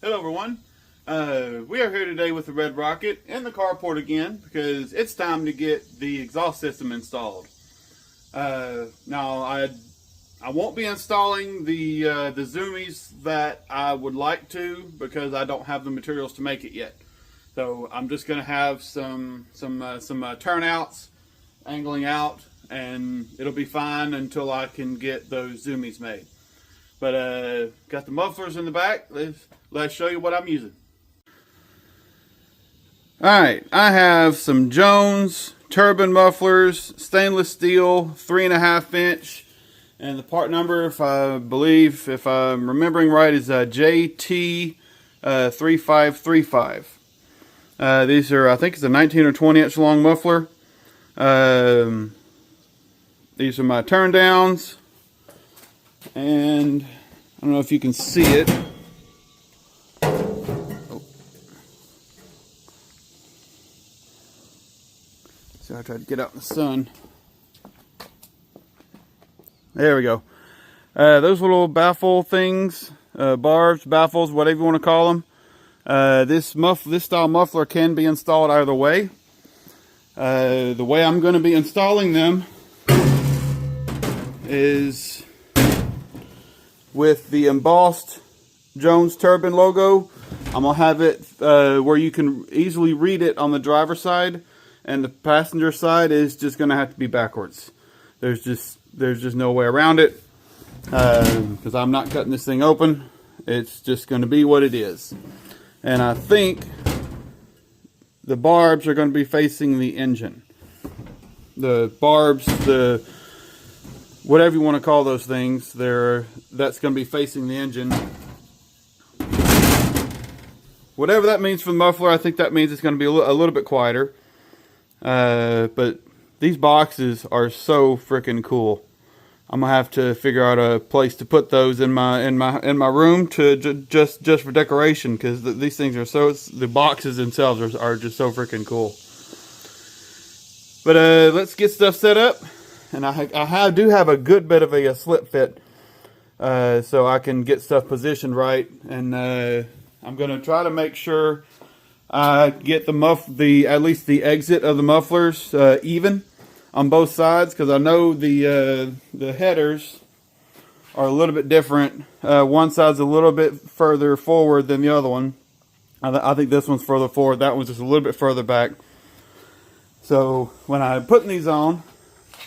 Hello everyone. We are here today with the Red Rocket in the carport again because it's time to get the exhaust system installed. Now I won't be installing the zoomies that I would like to because I don't have the materials to make it yet. So I'm just going to have some turnouts, angling out, and it'll be fine until I can get those zoomies made. But got the mufflers in the back. Let's show you what I'm using. Alright, I have some Jones Turbine mufflers, stainless steel, 3.5 inch, and the part number, if I'm remembering right, is JT3535. These are, I think it's a 19 or 20 inch long muffler. These are my turn downs. And I don't know if you can see it. Oh. So I tried to get out in the sun. There we go. Those little baffle things, barbs, baffles, whatever you want to call them. This style muffler can be installed either way. The way I'm going to be installing them is with the embossed Jones Turbine logo. I'm going to have it where you can easily read it on the driver's side, and the passenger side is just going to have to be backwards. There's just no way around it because I'm not cutting this thing open. It's just going to be what it is. And I think the barbs are going to be facing the engine. The barbs, whatever you want to call those things, that's going to be facing the engine. Whatever that means for the muffler, I think that means it's going to be a little bit quieter. But these boxes are so freaking cool. I'm gonna have to figure out a place to put those in my room to just for decoration, because these things are the boxes themselves are just so freaking cool. But let's get stuff set up. And I do have a good bit of a slip fit, so I can get stuff positioned right. And I'm going to try to make sure I get at least the exit of the mufflers even on both sides, because I know the headers are a little bit different. One side's a little bit further forward than the other one. I think this one's further forward. That one's just a little bit further back. So when I'm putting these on,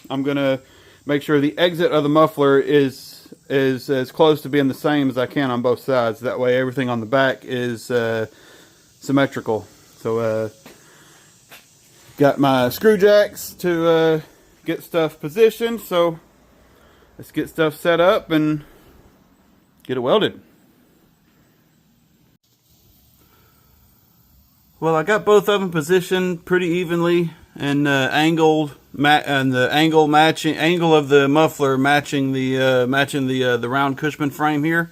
I'm going to make sure the exit of the muffler is as close to being the same as I can on both sides. That way everything on the back is symmetrical. So got my screw jacks to get stuff positioned. So let's get stuff set up and get it welded. Well, I got both of them positioned pretty evenly and angled, and the angle of the muffler matching the round cushman frame here.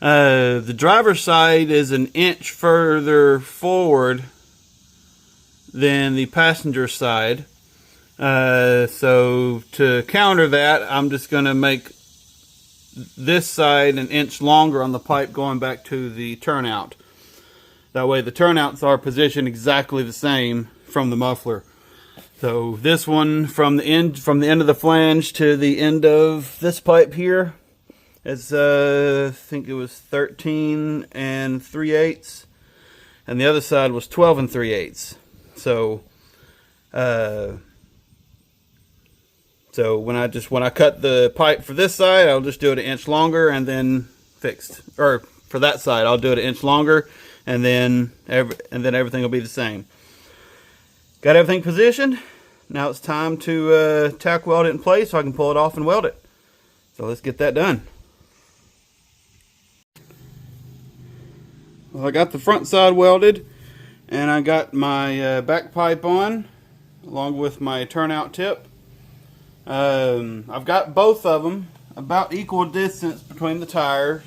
The driver's side is an inch further forward than the passenger side. So to counter that, I'm just going to make this side an inch longer on the pipe going back to the turnout. That way the turnouts are positioned exactly the same from the muffler. So this one from the end of the flange to the end of this pipe here is I think it was 13 3/8, and the other side was 12 3/8. So when I cut the pipe for this side, I'll just do it an inch longer and then fixed. Or for that side, I'll do it an inch longer, and then everything will be the same. Got everything positioned. Now it's time to tack weld it in place so I can pull it off and weld it. So let's get that done. Well, I got the front side welded, and I got my back pipe on along with my turnout tip. I've got both of them about equal distance between the tires,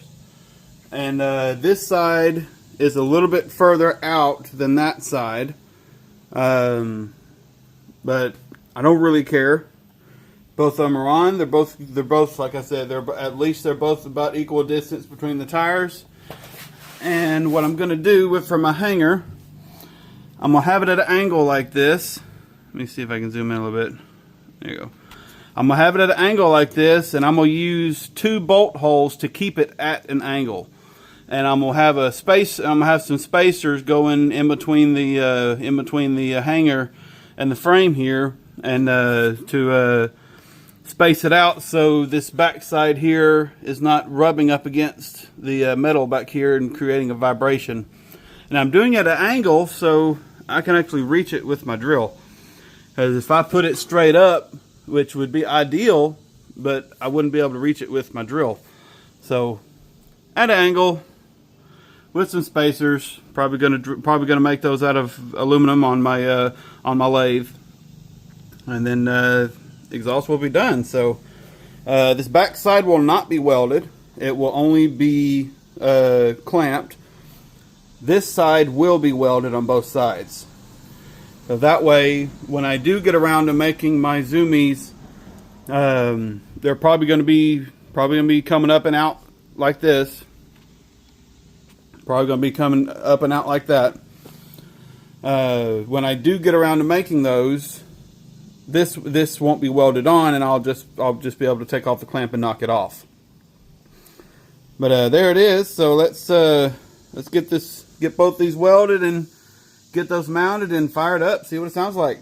and this side is a little bit further out than that side, but I don't really care. Both of them are on. They're both like I said, they're both about equal distance between the tires. And what I'm going to do for my hanger, I'm going to have it at an angle like this. Let me see if I can zoom in a little bit. There you go. I'm going to have it at an angle like this, and I'm going to use 2 bolt holes to keep it at an angle. And I'm going to have a space. I'm going to have some spacers going in between the hanger and the frame here, and to space it out so this backside here is not rubbing up against the metal back here and creating a vibration. And I'm doing it at an angle so I can actually reach it with my drill. Because if I put it straight up, which would be ideal, but I wouldn't be able to reach it with my drill. So at an angle with some spacers, probably gonna make those out of aluminum on my lathe, and then exhaust will be done. So this back side will not be welded; it will only be clamped. This side will be welded on both sides. So that way, when I do get around to making my zoomies, they're probably going to be coming up and out like this. Probably going to be coming up and out like that. When I do get around to making those, this won't be welded on, and I'll just be able to take off the clamp and knock it off. But there it is. So let's get both these welded and get those mounted and fired up, see what it sounds like.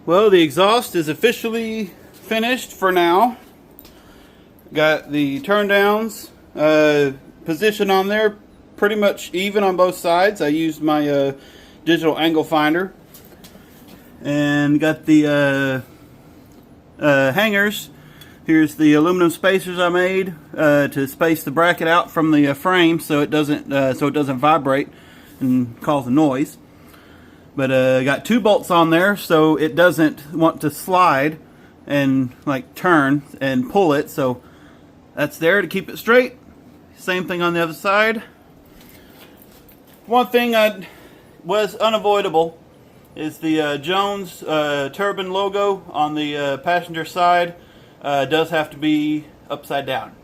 Well, the exhaust is officially finished for now. Got the turn downs position on there pretty much even on both sides. I used my digital angle finder, and got the hangers. Here's the aluminum spacers I made to space the bracket out from the frame so it doesn't vibrate and cause a noise. But I got 2 bolts on there so it doesn't want to slide and like turn and pull it. So that's there to keep it straight. Same thing on the other side. One thing was unavoidable is the Jones Turbine logo on the passenger side. Does have to be upside down,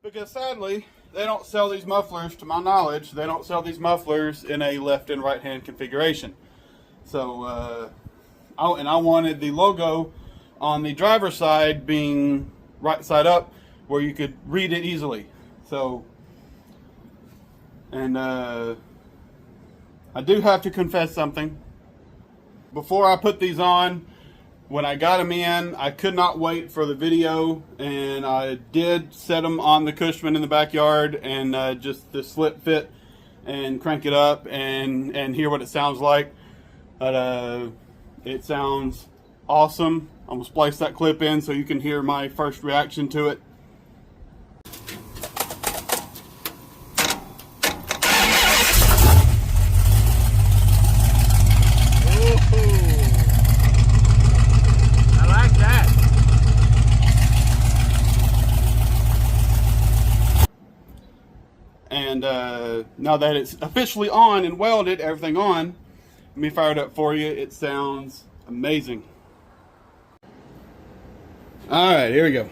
because sadly they don't sell these mufflers, to my knowledge. They don't sell these mufflers in a left and right hand configuration. So I wanted the logo on the driver's side being right side up where you could read it easily. So, and I do have to confess something. Before I put these on, when I got them in, I could not wait for the video, and I did set them on the cushman in the backyard and just the slip fit and crank it up and hear what it sounds like. But it sounds awesome. I'm going to splice that clip in so you can hear my first reaction to it. And now that it's officially on and welded, everything on, let me fire it up for you. It sounds amazing. All right, here we go.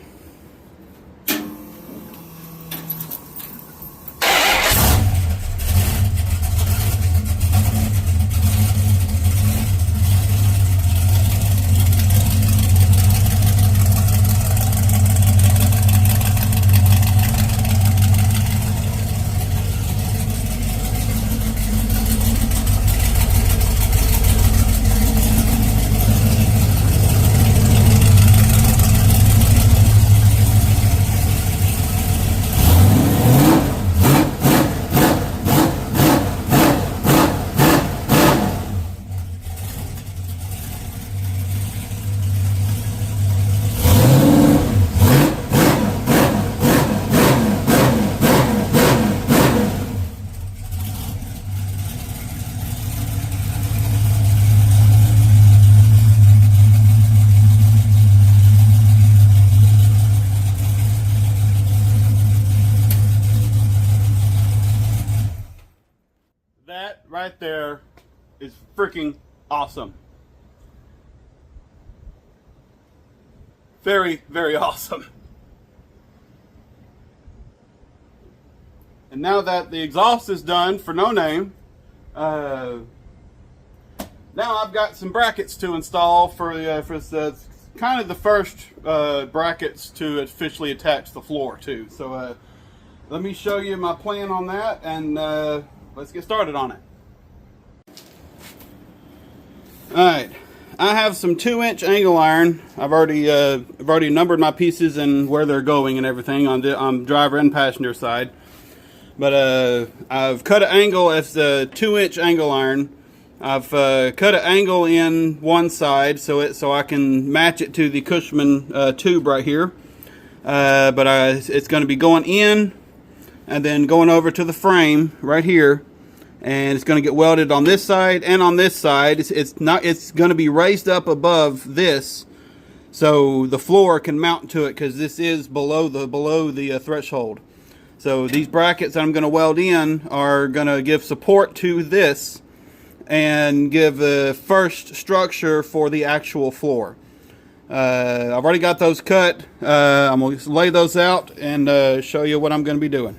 That right there is freaking awesome. Very, very awesome. And now that the exhaust is done for No Name, now I've got some brackets to install for kind of the first brackets to officially attach the floor to. So let me show you my plan on that, and let's get started on it. Alright, I have some 2-inch angle iron. I've already numbered my pieces and where they're going and everything on driver and passenger side. But I've cut an angle as a 2-inch angle iron. I've cut an angle in one side so I can match it to the Cushman tube right here. But it's going to be going in and then going over to the frame right here, and it's going to get welded on this side and on this side. It's going to be raised up above this, so the floor can mount to it, because this is below the threshold. So these brackets that I'm going to weld in are going to give support to this and give the first structure for the actual floor. I've already got those cut. I'm going to lay those out and show you what I'm going to be doing.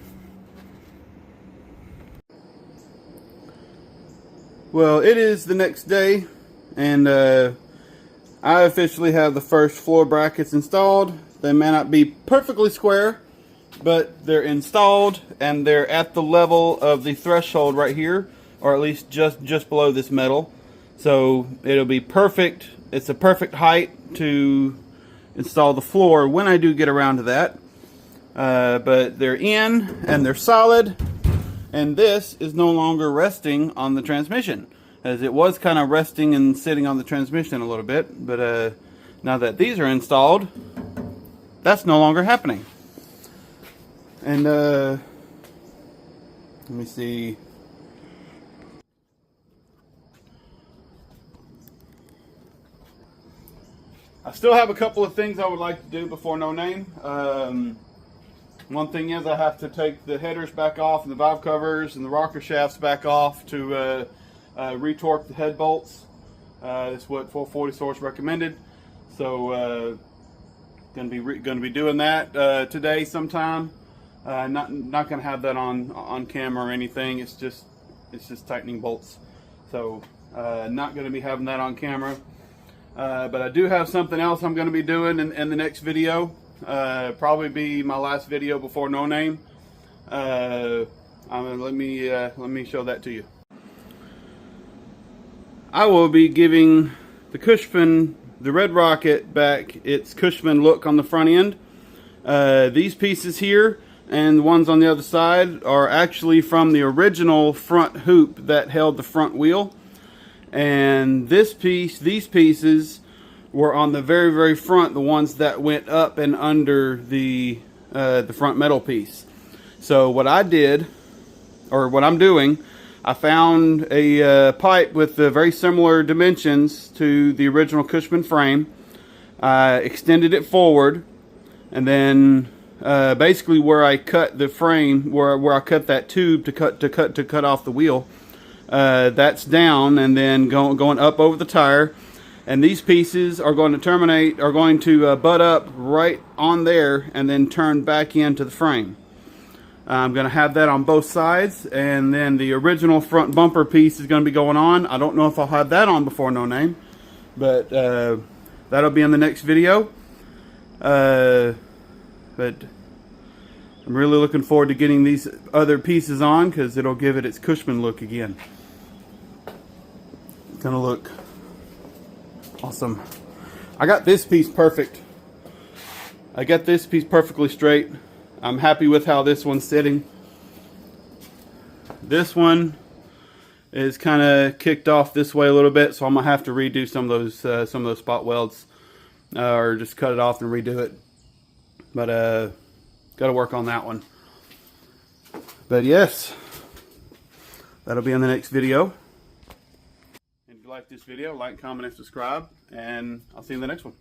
Well, it is the next day, and I officially have the first floor brackets installed. They may not be perfectly square, but they're installed and they're at the level of the threshold right here, or at least just below this metal. So it'll be perfect. It's a perfect height to install the floor when I do get around to that. But they're in and they're solid, and this is no longer resting on the transmission, as it was kind of resting and sitting on the transmission a little bit. But now that these are installed, that's no longer happening. And let me see. I still have a couple of things I would like to do before No Name. One thing is I have to take the headers back off and the valve covers and the rocker shafts back off to retorque the head bolts. That's what 440 source recommended. So gonna be doing that today sometime. Not gonna have that on camera or anything. It's just tightening bolts. So not gonna be having that on camera. But I do have something else I'm gonna be doing in the next video. Probably be my last video before No Name. Let me show that to you. I will be giving the Cushman, the Red Rocket, back its Cushman look on the front end. These pieces here and the ones on the other side are actually from the original front hoop that held the front wheel. And these pieces were on the very, very front, the ones that went up and under the front metal piece. So what I did, or what I'm doing, I found a pipe with very similar dimensions to the original Cushman frame. I extended it forward, and then basically where I cut the frame, where I cut that tube to cut off the wheel, that's down, and then going up over the tire. And these pieces are going to butt up right on there and then turn back into the frame. I'm going to have that on both sides, and then the original front bumper piece is going to be going on. I don't know if I'll have that on before No Name, but that'll be in the next video. But I'm really looking forward to getting these other pieces on, because it'll give it its Cushman look again. It's going to look awesome. I got this piece perfect. I got this piece perfectly straight. I'm happy with how this one's sitting. This one is kind of kicked off this way a little bit, so I'm gonna have to redo some of those spot welds, or just cut it off and redo it. But got to work on that one. But yes, that'll be in the next video. And if you like this video, like, comment, and subscribe, and I'll see you in the next one.